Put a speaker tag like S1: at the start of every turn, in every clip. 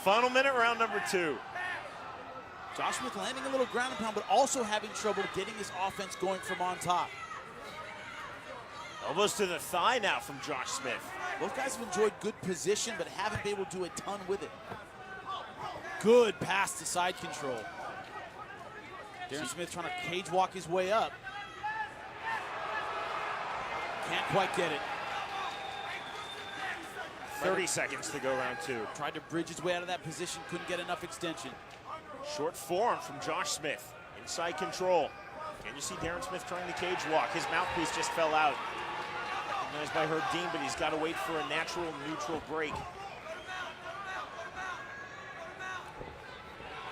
S1: Final minute, round number 2.
S2: Josh Smith landing a little ground and pound, but also having trouble getting his offense going from on top.
S1: Elbows to the thigh now from Josh Smith.
S2: Both guys have enjoyed good position, but haven't been able to do a ton with it. Good pass to side control. Darren Smith trying to cage walk his way up. Can't quite get it.
S1: 30 seconds to go, round 2.
S2: Tried to bridge his way out of that position, couldn't get enough extension.
S1: Short forearm from Josh Smith. Inside control. Can you see Darren Smith trying to cage walk? His mouthpiece just fell out. Recognized by Herb Dean, but he's got to wait for a natural neutral break.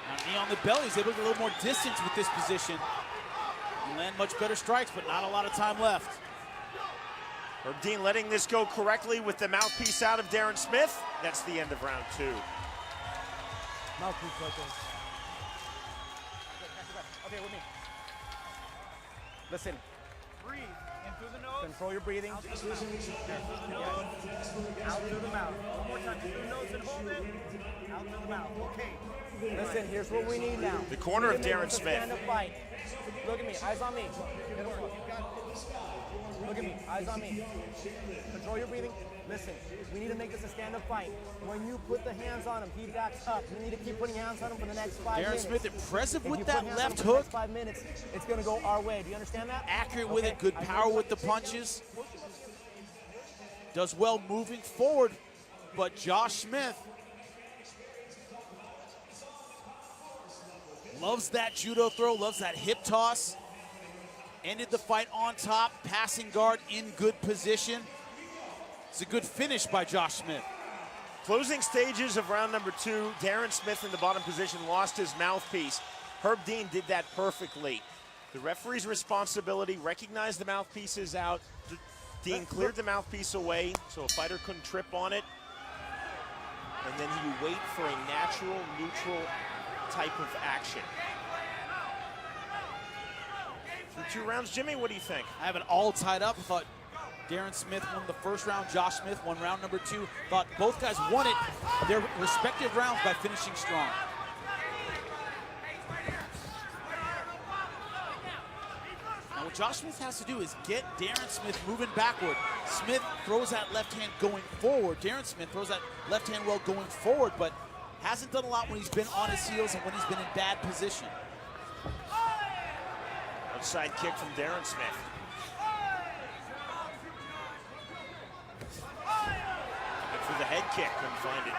S2: Now knee on the belly, he's able to get a little more distance with this position. He land much better strikes, but not a lot of time left.
S1: Herb Dean letting this go correctly with the mouthpiece out of Darren Smith. That's the end of round 2.
S3: Mouthpiece like this. Okay, with me. Listen. Breathe in through the nose. Control your breathing. Out through the mouth. Out through the mouth. One more time. Through the nose and hold it. Out through the mouth. Okay. Listen, here's what we need now.
S1: The corner of Darren Smith.
S3: Stand up fight. Look at me. Eyes on me. Look at me. Eyes on me. Control your breathing. Listen, we need to make this a stand-up fight. When you put the hands on him, he backs up. You need to keep putting hands on him for the next 5 minutes.
S2: Darren Smith impressive with that left
S3: hook.
S2: hook.
S3: 5 minutes, it's going to go our way. Do you understand that?
S2: Accurate with it, good power with the punches. Does well moving forward, but Josh Smith loves that judo throw, loves that hip toss. Ended the fight on top, passing guard in good position. It's a good finish by Josh Smith.
S1: Closing stages of round number 2, Darren Smith in the bottom position lost his mouthpiece. Herb Dean did that perfectly. The referee's responsibility, recognized the mouthpiece is out. Dean cleared the mouthpiece away so a fighter couldn't trip on it. And then you wait for a natural, neutral type of action. Through 2 rounds, Jimmy, what do you think?
S2: I have it all tied up. I thought Darren Smith won the first round. Josh Smith won round number 2. Thought both guys won it their respective rounds by finishing strong. Now what Josh Smith has to do is get Darren Smith moving backward. Smith throws that left hand going forward. Darren Smith throws that left hand well going forward, but hasn't done a lot when he's been on his heels and when he's been in bad position.
S1: Outside kick from Darren Smith. Good for the head kick, couldn't find it.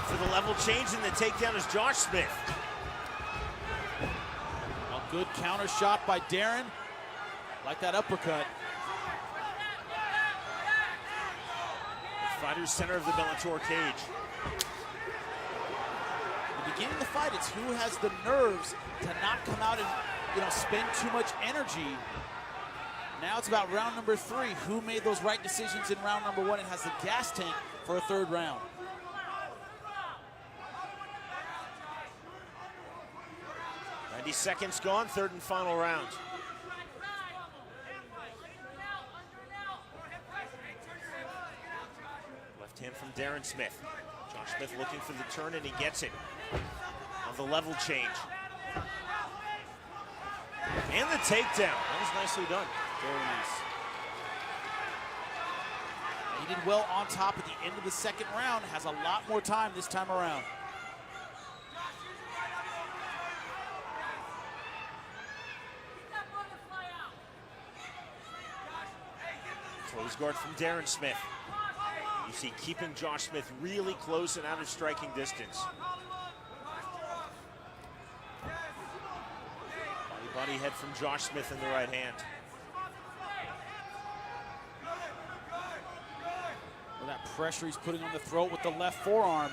S1: For the level change in the takedown is Josh Smith.
S2: A good counter shot by Darren. Like that uppercut.
S1: Fighter's center of the Bellator cage.
S2: The beginning of the fight, it's who has the nerves to not come out and spend too much energy. Now it's about round number 3. Who made those right decisions in round number 1 and has the gas tank for a 3rd round?
S1: Seconds gone, 3rd and final round. Left hand from Darren Smith. Josh Smith looking for the turn and he gets it. On the level change. And the takedown. That was nicely done.
S2: Very nice. He did well on top at the end of the 2nd round. Has a lot more time this time around.
S1: Close guard from Darren Smith. You see keeping Josh Smith really close and out of striking distance. Body head from Josh Smith in the right hand.
S2: Well, that pressure he's putting on the throat with the left forearm.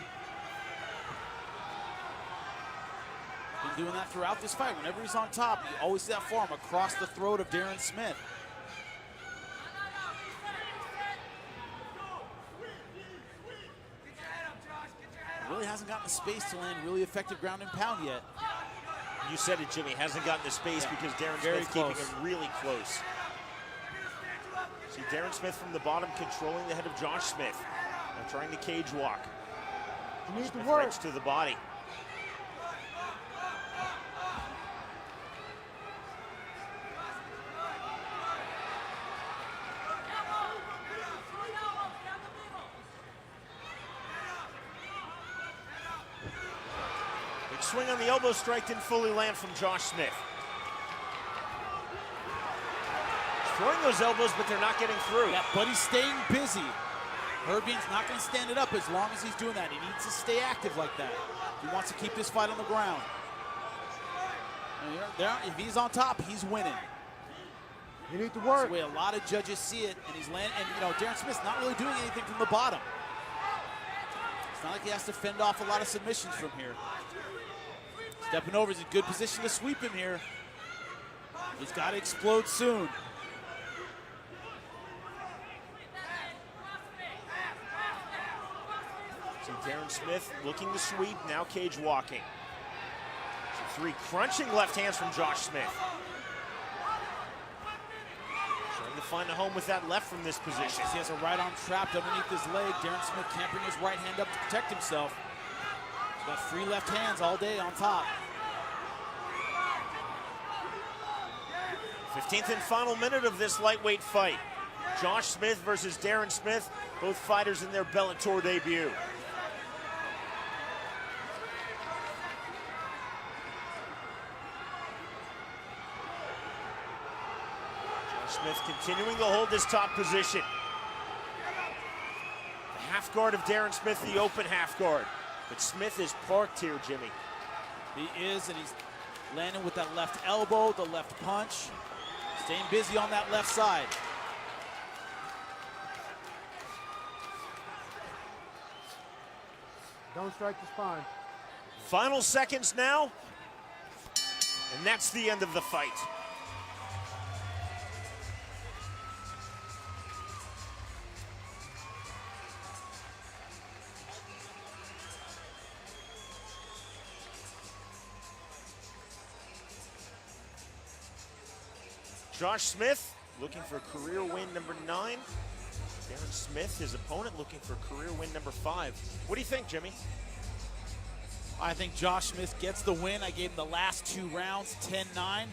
S2: Been doing that throughout this fight. Whenever he's on top, you always see that forearm across the throat of Darren Smith. Really hasn't gotten the space to land really effective ground and pound yet.
S1: You said it, Jimmy. Hasn't gotten the space because Darren Smith keeping him really close. See Darren Smith from the bottom controlling the head of Josh Smith. Now trying to cage walk.
S3: You need
S1: Smith
S3: to work.
S1: right to the body. Big swing on the elbow strike didn't fully land from Josh Smith. He's throwing those elbows, but they're not getting through.
S2: Yeah, but he's staying busy. Herbean's not going to stand it up as long as he's doing that. He needs to stay active like that. He wants to keep this fight on the ground. If he's on top, he's winning.
S3: You need to
S2: That's
S3: work.
S2: the way a lot of judges see it, and he's landing. And Darren Smith's not really doing anything from the bottom. It's not like he has to fend off a lot of submissions from here. Stepping over is in good position to sweep him here. He's got to explode soon.
S1: So Darren Smith looking to sweep, now cage walking. So 3 crunching left hands from Josh Smith. Trying to find a home with that left from this position.
S2: He has a right arm trapped underneath his leg. Darren Smith can't bring his right hand up to protect himself. He's got free left hands all day on top.
S1: 15th and final minute of this lightweight fight. Josh Smith versus Darren Smith, both fighters in their Bellator debut. Josh Smith continuing to hold this top position. The half guard of Darren Smith, the open half guard. But Smith is parked here, Jimmy.
S2: He is, and he's landing with that left elbow, the left punch. Staying busy on that left side.
S3: Don't strike the spine.
S1: Final seconds now, and that's the end of the fight. Josh Smith looking for career win number 9. Darren Smith, his opponent, looking for career win number 5. What do you think, Jimmy?
S2: I think Josh Smith gets the win. I gave him the last 2 rounds, 10-9.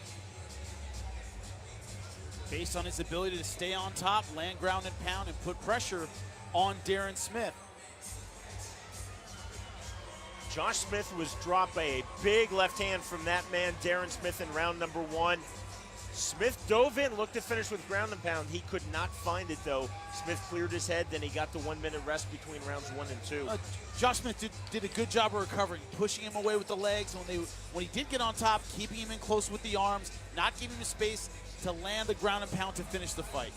S2: Based on his ability to stay on top, land, ground, and pound, and put pressure on Darren Smith.
S1: Josh Smith was dropped by a big left hand from that man, Darren Smith, in round number 1. Smith dove in, looked to finish with ground and pound. He could not find it, though. Smith cleared his head, then he got the 1-minute rest between rounds 1 and 2.
S2: Josh Smith did a good job of recovering, pushing him away with the legs. When he did get on top, keeping him in close with the arms, not giving him space to land the ground and pound to finish the fight.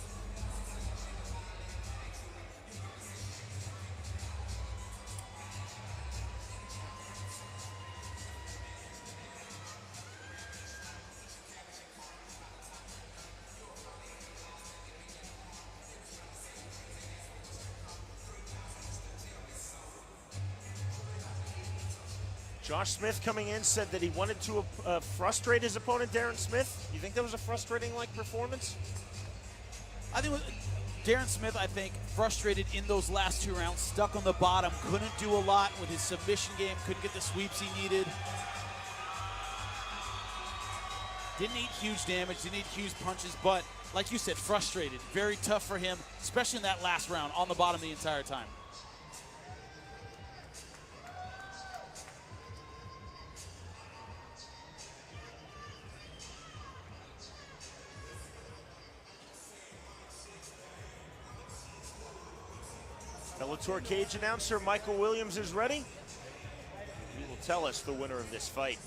S1: Josh Smith coming in said that he wanted to frustrate his opponent, Darren Smith. You think that was a frustrating-like performance?
S2: I think Darren Smith, frustrated in those last 2 rounds, stuck on the bottom, couldn't do a lot with his submission game, couldn't get the sweeps he needed. Didn't eat huge damage, didn't eat huge punches, but like you said, frustrated. Very tough for him, especially in that last round, on the bottom the entire time.
S1: Bellator cage announcer Michael Williams is ready. He will tell us the winner of this fight.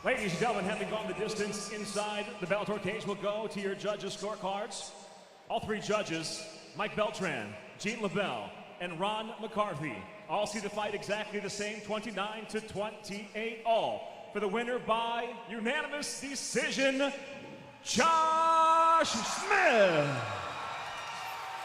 S4: Ladies and gentlemen, having gone the distance inside the Bellator cage, we'll go to your judges' scorecards. All 3 judges, Mike Beltran, Gene LaBelle, and Ron McCarthy, all see the fight exactly the same, 29-28 all. For the winner by unanimous decision, Josh Smith.